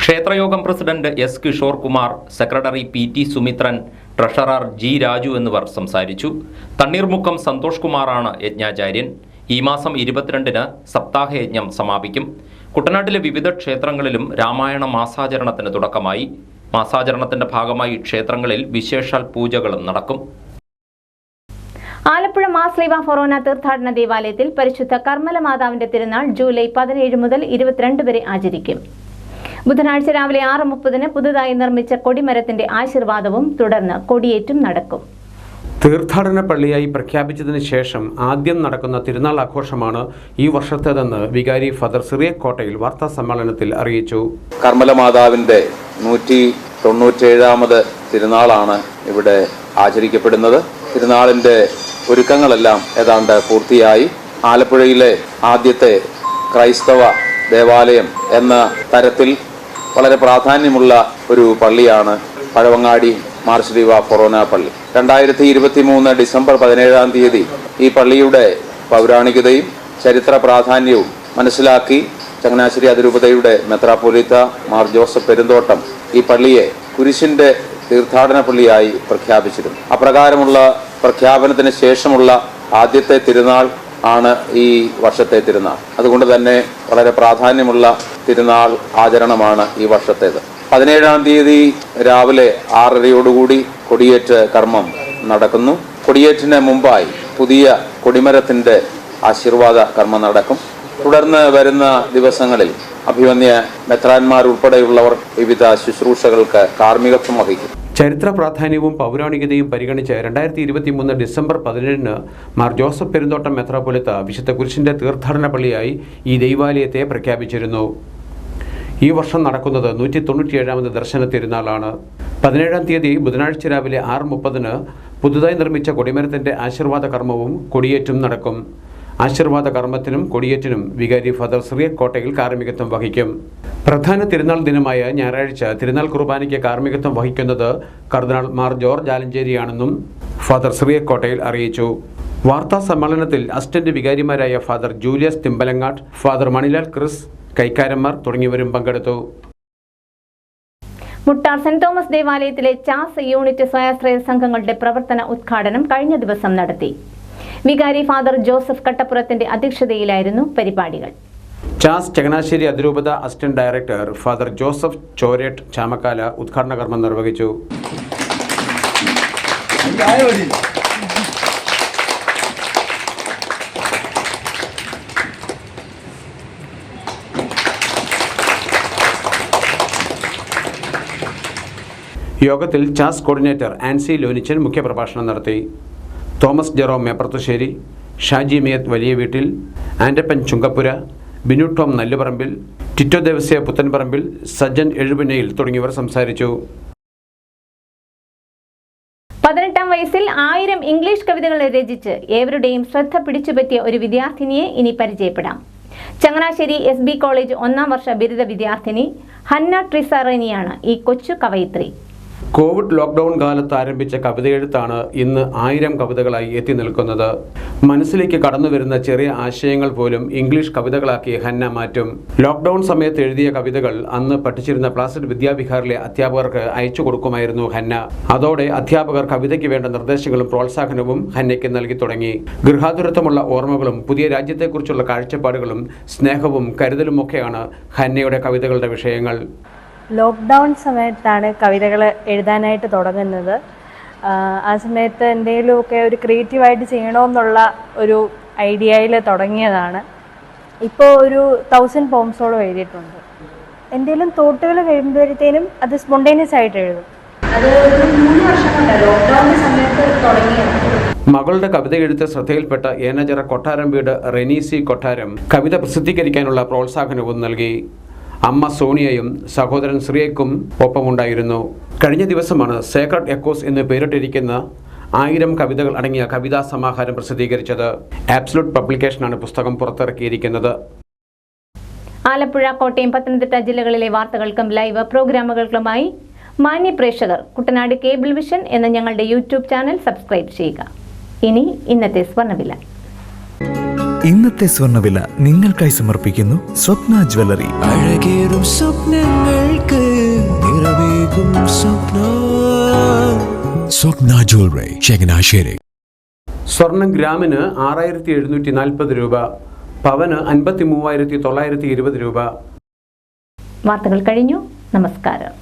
ക്ഷേത്രയോഗം president S. Kishore Kumar, secretary PT Sumithran, treasurer G. Raju എന്നിവർ സംസാരിച്ചു. തണ്ണീർമുക്കം സന്തോഷ് കുമാറാണ് യജ്ഞാചാര്യൻ. ഈ മാസം 22-ന് സപ്താഹയജ്ഞം സമാപിക്കും. കുട്ടനാട്ടിലെ വിവിധ ക്ഷേത്രങ്ങളിലും രാമായണ മാസാചരണത്തിന് തുടക്കമായി. മാസാചരണത്തിന്റെ ഭാഗമായി ക്ഷേത്രങ്ങളിൽ വിശേഷാൽ പൂജകളും നടക്കും. ആലപ്പുഴ മാസ്ലീവ ഫൊറോന തീർത്ഥാടന ദേവാലയത്തിൽ പരിശുദ്ധ കർമ്മല മാതാവിന്റെ തിരുനാൾ ജൂലൈ 17 മുതൽ 22 വരെ ആചരിക്കും. ബുധനാഴ്ച രാവിലെ 6:30-ന് പുതുതായി നിർമ്മിച്ച കൊടിമരത്തിന്റെ ആശീർവാദവും തുടർന്ന് കൊടിയേറ്റും നടക്കും. തീർത്ഥാടന പള്ളിയായി പ്രഖ്യാപിച്ചതിന് ശേഷം ആദ്യം നടക്കുന്ന തിരുനാൾ ആഘോഷമാണ് ഈ വർഷത്തേതെന്ന് വികാരി ഫാദർ സിറിയക് കോട്ടയിൽ വാർത്താ സമ്മേളനത്തിൽ അറിയിച്ചു. കർമ്മല മാതാവിന്റെ 197ാമത് തിരുനാളാണ് ഇവിടെ ആചരിക്കപ്പെടുന്നത്. തിരുനാളിന്റെ ഒരുക്കങ്ങളെല്ലാം ഏതാണ്ട് പൂർത്തിയായി. ആലപ്പുഴയിലെ ആദ്യത്തെ ക്രൈസ്തവ ദേവാലയം എന്ന തരത്തിൽ വളരെ പ്രാധാന്യമുള്ള ഒരു പള്ളിയാണ് പഴവങ്ങാടി മാർശ്ലീവ ഫൊറോന പള്ളി. 2023 ഡിസംബർ 17-ാം തീയതി ഈ പള്ളിയുടെ പൗരാണികതയും ചരിത്ര പ്രാധാന്യവും മനസ്സിലാക്കി ചങ്ങനാശ്ശേരി അതിരൂപതയുടെ മെത്രാപ്പൊലീത്ത മാർ ജോസഫ് പെരുന്തോട്ടം ഈ പള്ളിയെ കുരിശിന്റെ തീർത്ഥാടന പള്ളിയായി പ്രഖ്യാപിച്ചിരുന്നു. അപ്രകാരമുള്ള പ്രഖ്യാപനത്തിന് ശേഷമുള്ള ആദ്യത്തെ തിരുനാൾ ആണ് ഈ വർഷത്തെ തിരുനാൾ. അതുകൊണ്ട് തന്നെ വളരെ പ്രാധാന്യമുള്ള തിരുനാൾ ആചരണമാണ് ഈ വർഷത്തേത്. 17-ാം തീയതി രാവിലെ 6:30 കൊടിയേറ്റ് കർമ്മം നടക്കുന്നു. കൊടിയേറ്റിന് മുമ്പായി പുതിയ കൊടിമരത്തിന്റെ ആശീർവാദ കർമ്മം നടക്കും. തുടർന്ന് വരുന്ന ദിവസങ്ങളിൽ അഭിമന്യ മെത്രാന്മാർ ഉൾപ്പെടെയുള്ളവർ വിവിധ ശുശ്രൂഷകൾക്ക് കാർമ്മികത്വം വഹിക്കും. ചരിത്ര പ്രാധാന്യവും പൗരാണികതയും പരിഗണിച്ച് 2023 ഡിസംബർ 17-ന് മാർ ജോസഫ് പെരുന്തോട്ടം മെത്രാപ്പൊലീത്ത വിശുദ്ധ കുരിശിന്റെ തീർത്ഥാടന പള്ളിയായി ഈ ദൈവാലയത്തെ പ്രഖ്യാപിച്ചിരുന്നു. ഈ വർഷം നടക്കുന്നത് 197ാമത് ദർശന തിരുനാളാണ്. 17-ാം തീയതി ബുധനാഴ്ച രാവിലെ 6:30-ന് പുതുതായി നിർമ്മിച്ച കൊടിമരത്തിന്റെ ആശീർവാദ കർമ്മവും കൊടിയേറ്റും നടക്കും. ആശീർവാദ കർമ്മത്തിനും കൊടിയേറ്റിനും വികാരി ഫാദർ സിറിയക് കോട്ടയിൽ കാർമ്മികത്വം വഹിക്കും. പ്രധാന തിരുനാൾ ദിനമായ ഞായറാഴ്ച തിരുനാൾ കുർബാനയ്ക്ക് കാർമ്മികത്വം വഹിക്കുന്നത് കർദിനാൾ മാർ ജോർജ് ആലഞ്ചേരിയാണെന്നും ഫാദർ സിറിയക് കോട്ടയിൽ അറിയിച്ചു. വാർത്താ സമ്മേളനത്തിൽ അസിസ്റ്റന്റ് വികാരിമാരായ father Julius Thimbalangatt, father Manilal Chris, കൈക്കാരന്മാർ തുടങ്ങിയവരും പങ്കെടുത്തു. മുട്ടാർ സെന്റ് തോമസ് ദേവാലയത്തിലെ ചാസ് യൂണിറ്റ് സ്വാശ്രയ സംഘങ്ങളുടെ പ്രവർത്തന ഉദ്ഘാടനം കഴിഞ്ഞ ദിവസം നടത്തി. വികാരി ഫാദർ ജോസഫ് കട്ടപ്പുറത്തിന്റെ അധ്യക്ഷതയിലായിരുന്നു പരിപാടികൾ. ചാസ് ചങ്ങനാശ്ശേരി അതിരൂപത assistant director father Joseph Chorettu Chamakkala ഉദ്ഘാടന കർമ്മം നിർവഹിച്ചു. യോഗത്തിൽ ചാസ് കോർഡിനേറ്റർ ആൻസി ലോനിച്ചൻ മുഖ്യപ്രഭാഷണം നടത്തി. തോമസ് ജെറോം മേപ്പർത്തുശ്ശേരി, ഷാജി മേത്ത് വലിയ വീട്ടിൽ, ആൻഡപ്പൻ ചുങ്കപ്പുര, ബിനു ടോം നല്ലുപറമ്പിൽ, ടിറ്റോ ദേവസ്യ പുത്തൻപറമ്പിൽ, സജ്ജൻ എഴുപിനയിൽ തുടങ്ങിയവർ സംസാരിച്ചു. 18-ാം വയസ്സിൽ 1000 ഇംഗ്ലീഷ് കവിതകൾ രചിച്ച് ഏവരുടെയും ശ്രദ്ധ പിടിച്ചുപറ്റിയ ഒരു വിദ്യാർത്ഥിനിയെ ഇനി പരിചയപ്പെടാം. ചങ്ങനാശ്ശേരി SB കോളേജ് 1-ാം വർഷ ബിരുദ വിദ്യാർത്ഥിനി ഹന്ന ട്രിസറേനിയാണ് ഈ കൊച്ചു കവയിത്രി. കോവിഡ് ലോക്ക്ഡൌൺ കാലത്ത് ആരംഭിച്ച കവിതയെഴുത്താണ് ഇന്ന് 1000 കവിതകളായി എത്തി നിൽക്കുന്നത്. മനസ്സിലേക്ക് കടന്നു വരുന്ന ചെറിയ ആശയങ്ങൾ പോലും ഇംഗ്ലീഷ് കവിതകളാക്കി ഹന്ന മാറ്റും. ലോക്ക്ഡൌൺ സമയത്ത് എഴുതിയ കവിതകൾ അന്ന് പഠിച്ചിരുന്ന പ്ലാസിഡ് വിദ്യാവിഹാറിലെ അധ്യാപകർക്ക് അയച്ചു കൊടുക്കുമായിരുന്നു ഹന്ന. അതോടെ അധ്യാപകർ കവിതയ്ക്ക് വേണ്ട നിർദ്ദേശങ്ങളും പ്രോത്സാഹനവും ഹന്നയ്ക്ക് നൽകി തുടങ്ങി. ഗൃഹാതുരത്വമുള്ള ഓർമ്മകളും പുതിയ രാജ്യത്തെക്കുറിച്ചുള്ള കാഴ്ചപ്പാടുകളും സ്നേഹവും കരുതലുമൊക്കെയാണ് ഹന്നയുടെ കവിതകളുടെ വിഷയങ്ങൾ. ലോക്ക്ഡൗൺ സമയത്താണ് കവിതകൾ എഴുതാനായിട്ട് തുടങ്ങുന്നത്. ആ സമയത്ത് എന്തെങ്കിലുമൊക്കെ ഒരു ക്രിയേറ്റീവായിട്ട് ചെയ്യണമെന്നുള്ള ഒരു ഐഡിയയിൽ തുടങ്ങിയതാണ്. ഇപ്പോൾ ഒരു 1000 പോംസോളം എഴുതിയിട്ടുണ്ട്. എന്തെങ്കിലും തോട്ടുകൾ കഴിയുമ്പോഴത്തേനും അത് സ്പോണ്ടേനിയസ് ആയിട്ട് എഴുതും. അത് ഒരു 3 വർഷം കൊണ്ടാണ് ലോക്ക്ഡൗൺ സമയത്ത് തുടങ്ങിയത്. മകളുടെ കവിത എഴുത്ത് ശ്രദ്ധയിൽപ്പെട്ട ഏനജറ കൊട്ടാരം വീട് റെനീസി കൊട്ടാരം കവിത പ്രസിദ്ധീകരിക്കാനുള്ള പ്രോത്സാഹനവും നൽകി. അമ്മ സോണിയയും സഹോദരൻ ശ്രീയക്കും ഒപ്പമുണ്ടായിരുന്നു. കഴിഞ്ഞ ദിവസമാണ് സേക്രഡ് എക്കോസ് എന്ന് പേരിട്ടിരിക്കുന്ന 1000 കവിതകൾ അടങ്ങിയ കവിതാ സമാഹാരം പ്രസിദ്ധീകരിച്ചത്. ആബ്സലൂട്ട് പബ്ലിക്കേഷനാണ് പുസ്തകം പുറത്തിറക്കിയിരിക്കുന്നത്. ആലപ്പുഴ, കോട്ടയം, പത്തനംതിട്ട ജില്ലകളിലെ വാർത്തകൾക്കും ലൈവ് പ്രോഗ്രാമുകൾക്കുമായി മാന്യ പ്രേക്ഷകർ കുട്ടനാട് കേബിൾ വിഷൻ എന്ന ഞങ്ങളുടെ യൂട്യൂബ് ചാനൽ സബ്സ്ക്രൈബ് ചെയ്യുക. ഇനി ഇന്നത്തെ സ്വർണ്ണവില. ഇന്നത്തെ സ്വർണ്ണവില നിങ്ങൾക്കായി സമർപ്പിക്കുന്നു സ്വപ്ന ജ്വല്ലറി. അഴകേറും സ്വപ്നങ്ങൾക്ക് നിറവേകും സ്വപ്ന ജ്വല്ലറി, ചങ്ങനാശ്ശേരി. സ്വർണം ഗ്രാമിന് 6740 രൂപ, പവന് 53,920 രൂപ. വാർത്തകൾ കഴിഞ്ഞു. നമസ്കാരം.